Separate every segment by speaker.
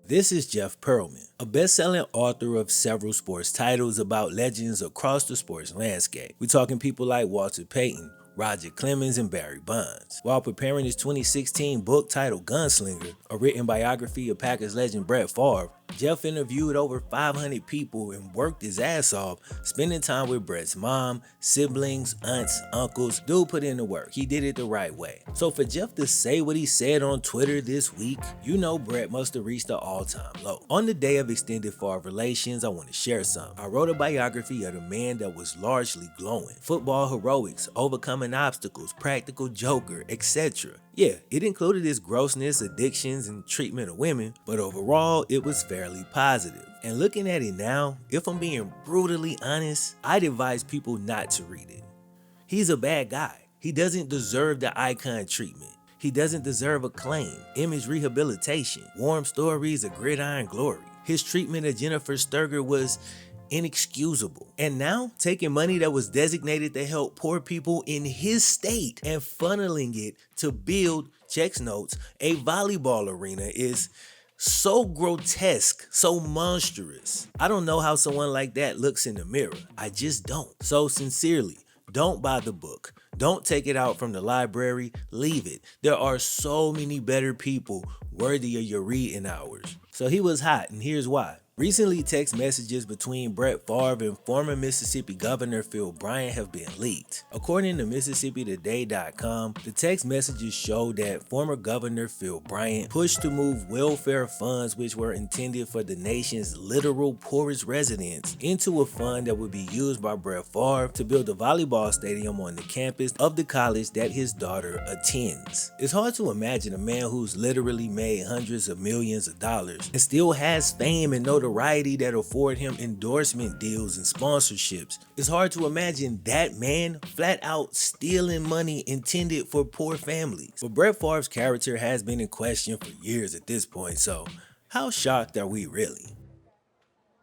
Speaker 1: This is Jeff Pearlman, a best-selling author of several sports titles about legends across the sports landscape. We're talking people like Walter Payton, Roger Clemens, and Barry Bonds. While preparing his 2016 book titled Gunslinger, a written biography of Packers legend Brett Favre, Jeff interviewed over 500 people and worked his ass off, spending time with Brett's mom, siblings, aunts, uncles. Dude put in the work. He did it the right way. So for Jeff to say what he said on Twitter this week, you know Brett must have reached an all-time low. On the day of extended Favre relations, I want to share something. I wrote a biography of the man that was largely glowing. Football heroics, overcoming obstacles, practical joker, etc. Yeah, it included his grossness, addictions, and treatment of women, but overall, it was fairly positive. And looking at it now, if I'm being brutally honest, I'd advise people not to read it. He's a bad guy. He doesn't deserve the icon treatment. He doesn't deserve acclaim, image rehabilitation, warm stories of gridiron glory. His treatment of Jennifer Sturger was inexcusable. And now, taking money that was designated to help poor people in his state and funneling it to build, checks notes, a volleyball arena is so grotesque, so monstrous. I don't know how someone like that looks in the mirror. I just don't. So sincerely, don't buy the book. Don't take it out from the library. Leave it. There are so many better people worthy of your reading hours. So he was hot, and here's why. Recently, text messages between Brett Favre and former Mississippi Governor Phil Bryant have been leaked. According to MississippiToday.com, the text messages show that former Governor Phil Bryant pushed to move welfare funds which were intended for the nation's literal poorest residents into a fund that would be used by Brett Favre to build a volleyball stadium on the campus of the college that his daughter attends. It's hard to imagine a man who's literally made hundreds of millions of dollars and still has fame and notoriety that afford him endorsement deals and sponsorships. It's hard to imagine that man flat out stealing money intended for poor families. But Brett Favre's character has been in question for years at this point, so how shocked are we really?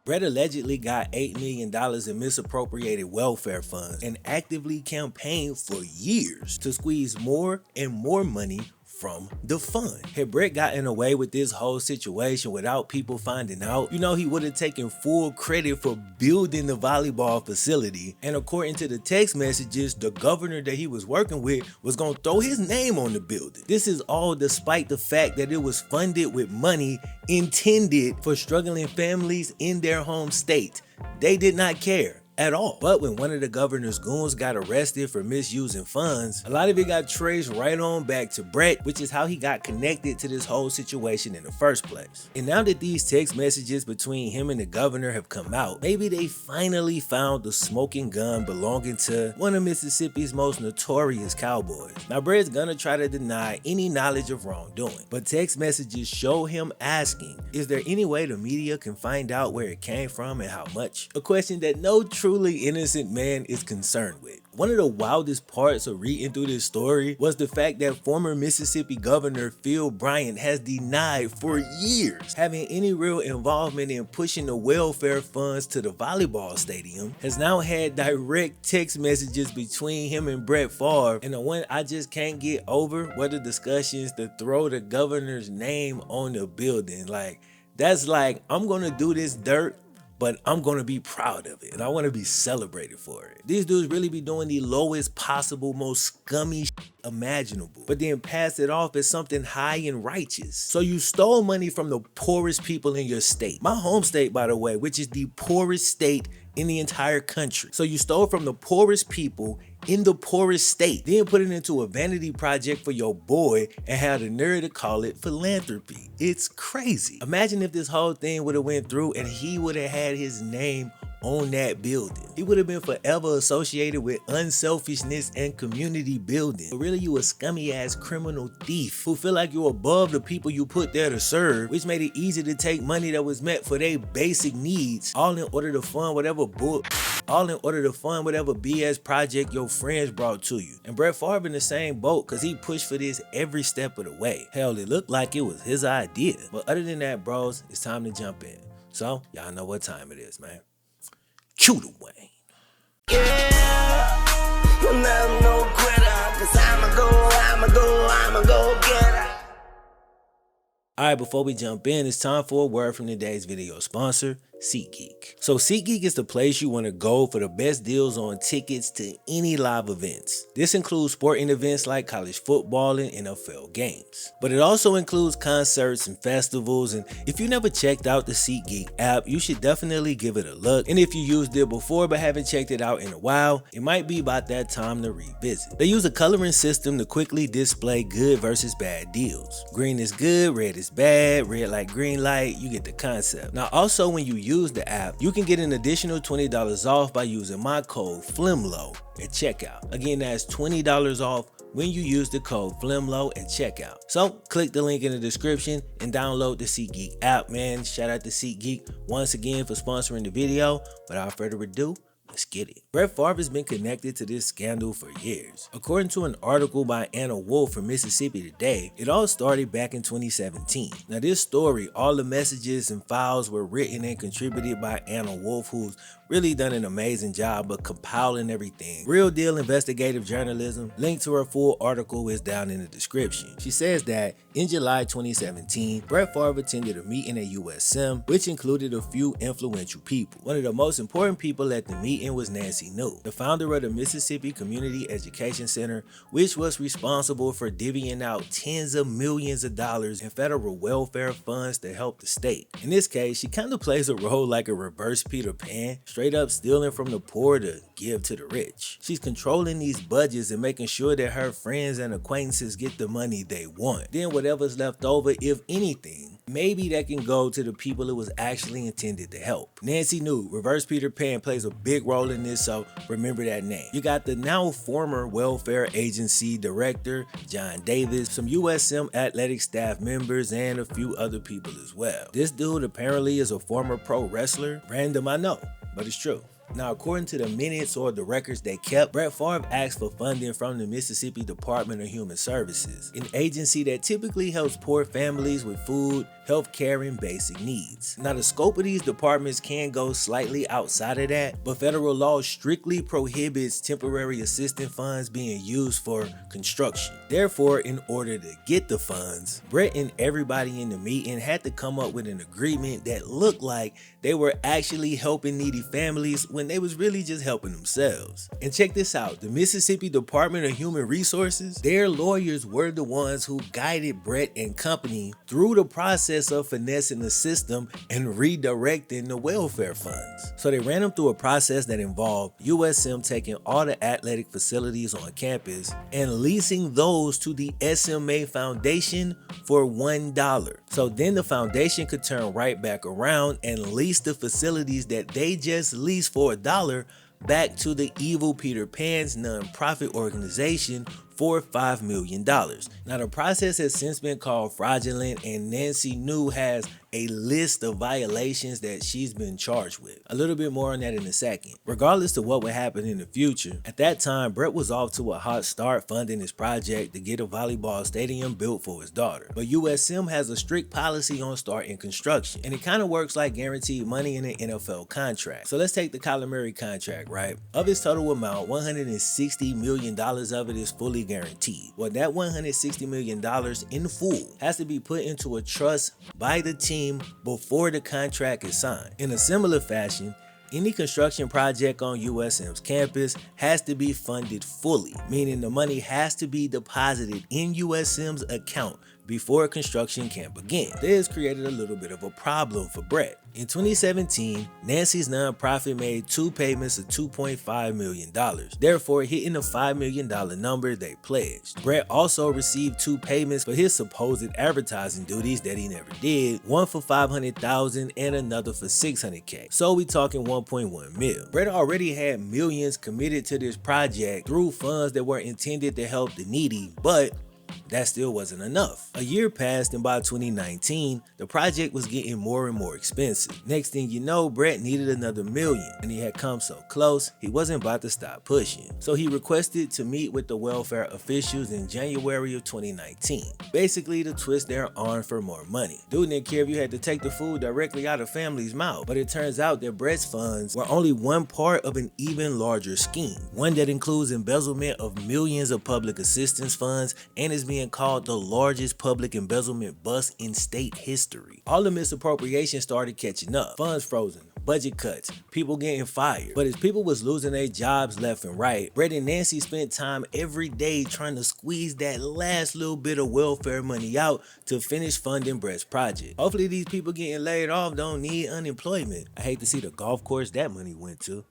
Speaker 1: Brett allegedly got $8 million in misappropriated welfare funds and actively campaigned for years to squeeze more and more money from the fund. Had Brett gotten away with this whole situation without people finding out, you know he would have taken full credit for building the volleyball facility. And according to the text messages, the governor that he was working with was gonna throw his name on the building. This is all despite the fact that it was funded with money intended for struggling families in their home state. They did not care at all. But when one of the governor's goons got arrested for misusing funds, a lot of it got traced right on back to Brett, which is how he got connected to this whole situation in the first place. And now that these text messages between him and the governor have come out, maybe they finally found the smoking gun belonging to one of Mississippi's most notorious cowboys. Now Brett's gonna try to deny any knowledge of wrongdoing, but text messages show him asking, is there any way the media can find out where it came from and how much? A question that no truly innocent man is concerned with. One of the wildest parts of reading through this story was the fact that former Mississippi Governor Phil Bryant has denied for years having any real involvement in pushing the welfare funds to the volleyball stadium, has now had direct text messages between him and Brett Favre, and the one I just can't get over were the discussions to throw the governor's name on the building. Like, that's like, I'm gonna do this dirt, but I'm gonna be proud of it and I wanna be celebrated for it. These dudes really be doing the lowest possible, most scummy imaginable, but then pass it off as something high and righteous. So you stole money from the poorest people in your state. My home state, by the way, which is the poorest state in the entire country. So you stole from the poorest people in the poorest state, then put it into a vanity project for your boy and had the nerve to call it philanthropy. It's crazy. Imagine if this whole thing would have went through and he would have had his name on that building. He would have been forever associated with unselfishness and community building. But really, you a scummy ass criminal thief who feel like you're above the people you put there to serve, which made it easy to take money that was meant for their basic needs, all in order to fund whatever BS project your friends brought to you. And Brett Favre in the same boat, cause he pushed for this every step of the way. Hell, it looked like it was his idea. But other than that, bros, it's time to jump in. So y'all know what time it is, man. Cue the Wayne.
Speaker 2: Yeah, you'll never no quitter, cause I'ma go get her.
Speaker 1: Alright, before we jump in, it's time for a word from today's video sponsor, SeatGeek. So SeatGeek is the place you want to go for the best deals on tickets to any live events. This includes sporting events like college football and NFL games. But it also includes concerts and festivals, and if you never checked out the SeatGeek app, you should definitely give it a look. And if you used it before but haven't checked it out in a while, it might be about that time to revisit. They use a coloring system to quickly display good versus bad deals. Green is good, red is bad, red like green light, you get the concept. Now also, when you use the app, you can get an additional $20 off by using my code FlemLo at checkout. Again, that's $20 off when you use the code FlemLo at checkout. So click the link in the description and download the SeatGeek app, man. Shout out to SeatGeek once again for sponsoring the video. Without further ado, let's get it. Brett Favre has been connected to this scandal for years. According to an article by Anna Wolf from Mississippi Today, it all started back in 2017. Now this story, all the messages and files were written and contributed by Anna Wolf, who's really done an amazing job of compiling everything. Real deal investigative journalism. Link to her full article is down in the description. She says that in July 2017, Brett Favre attended a meeting at USM, which included a few influential people. One of the most important people at the meeting was Nancy New, the founder of the Mississippi Community Education Center, which was responsible for divvying out tens of millions of dollars in federal welfare funds to help the state. In this case, she kind of plays a role like a reverse Peter Pan, straight up stealing from the poor to give to the rich. She's controlling these budgets and making sure that her friends and acquaintances get the money they want. Then whatever's left over, if anything, maybe that can go to the people it was actually intended to help. Nancy New, reverse Peter Pan, plays a big role in this, so remember that name. You got the now former welfare agency director, John Davis, some USM athletic staff members, and a few other people as well. This dude apparently is a former pro wrestler. Random, I know, but it's true. Now, according to the minutes or the records they kept, Brett Favre asked for funding from the Mississippi Department of Human Services, an agency that typically helps poor families with food, health care, and basic needs. Now, the scope of these departments can go slightly outside of that, but federal law strictly prohibits temporary assistance funds being used for construction. Therefore, in order to get the funds, Brett and everybody in the meeting had to come up with an agreement that looked like they were actually helping needy families when they was really just helping themselves. And check this out, the Mississippi Department of Human Resources, their lawyers were the ones who guided Brett and company through the process of finessing the system and redirecting the welfare funds. So they ran them through a process that involved USM taking all the athletic facilities on campus and leasing those to the SMA Foundation for $1. So then the foundation could turn right back around and lease the facilities that they just leased for $1 back to the evil Peter Pan's nonprofit organization for $5 million. Now the process has since been called fraudulent, and Nancy New has a list of violations that she's been charged with. A little bit more on that in a second. Regardless of what would happen in the future, at that time Brett was off to a hot start funding his project to get a volleyball stadium built for his daughter. But USM has a strict policy on starting construction, and it kind of works like guaranteed money in an NFL contract. So let's take the Kyler Murray contract, right? Of its total amount, $160 million of it is fully guaranteed. Well, that $160 million in full has to be put into a trust by the team before the contract is signed. In a similar fashion, any construction project on USM's campus has to be funded fully, meaning the money has to be deposited in USM's account before construction can begin. This created a little bit of a problem for Brett. In 2017, Nancy's nonprofit made two payments of $2.5 million, therefore hitting the $5 million number they pledged. Brett also received two payments for his supposed advertising duties that he never did, one for $500,000 and another for $600K. So we talking $1.1 million. Brett already had millions committed to this project through funds that were intended to help the needy, but that still wasn't enough. A year passed, and by 2019, the project was getting more and more expensive. Next thing you know, Brett needed another million, and he had come so close, he wasn't about to stop pushing. So he requested to meet with the welfare officials in January of 2019, basically to twist their arm for more money. Dude didn't care if you had to take the food directly out of family's mouth, but it turns out that Brett's funds were only one part of an even larger scheme, one that includes embezzlement of millions of public assistance funds and is is being called the largest public embezzlement bust in state history. All the misappropriation started catching up. Funds frozen, budget cuts, people getting fired. But as people was losing their jobs left and right, Brett and Nancy spent time every day trying to squeeze that last little bit of welfare money out to finish funding Brett's project. Hopefully these people getting laid off don't need unemployment. I hate to see the golf course that money went to.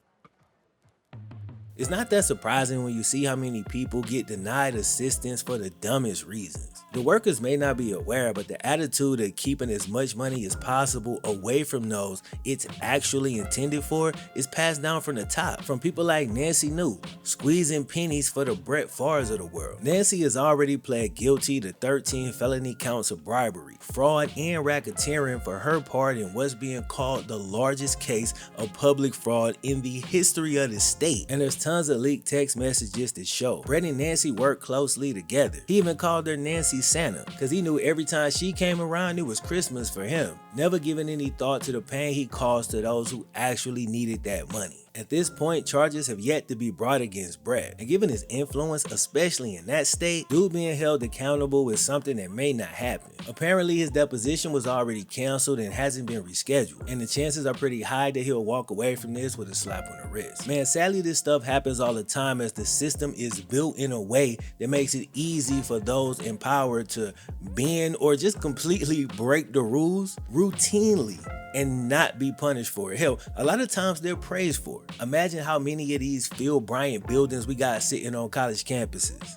Speaker 1: It's not that surprising when you see how many people get denied assistance for the dumbest reasons. The workers may not be aware, but the attitude of keeping as much money as possible away from those it's actually intended for is passed down from the top, from people like Nancy New, squeezing pennies for the Brett Favres of the world. Nancy has already pled guilty to 13 felony counts of bribery, fraud, and racketeering for her part in what's being called the largest case of public fraud in the history of the state. And there's tons of leaked text messages that show Brett and Nancy work closely together. He even called her Nancy Santa, because he knew every time she came around it was Christmas for him, never giving any thought to the pain he caused to those who actually needed that money. At this point, charges have yet to be brought against Brett, and given his influence, especially in that state, dude being held accountable is something that may not happen. Apparently his deposition was already canceled and hasn't been rescheduled, and the chances are pretty high that he'll walk away from this with a slap on the wrist. Man, sadly this stuff happens all the time as the system is built in a way that makes it easy for those in power to bend or just completely break the rules routinely and not be punished for it. Hell, a lot of times they're praised for it. Imagine how many of these Phil Bryant buildings we got sitting on college campuses.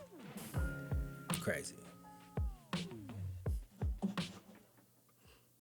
Speaker 1: Crazy.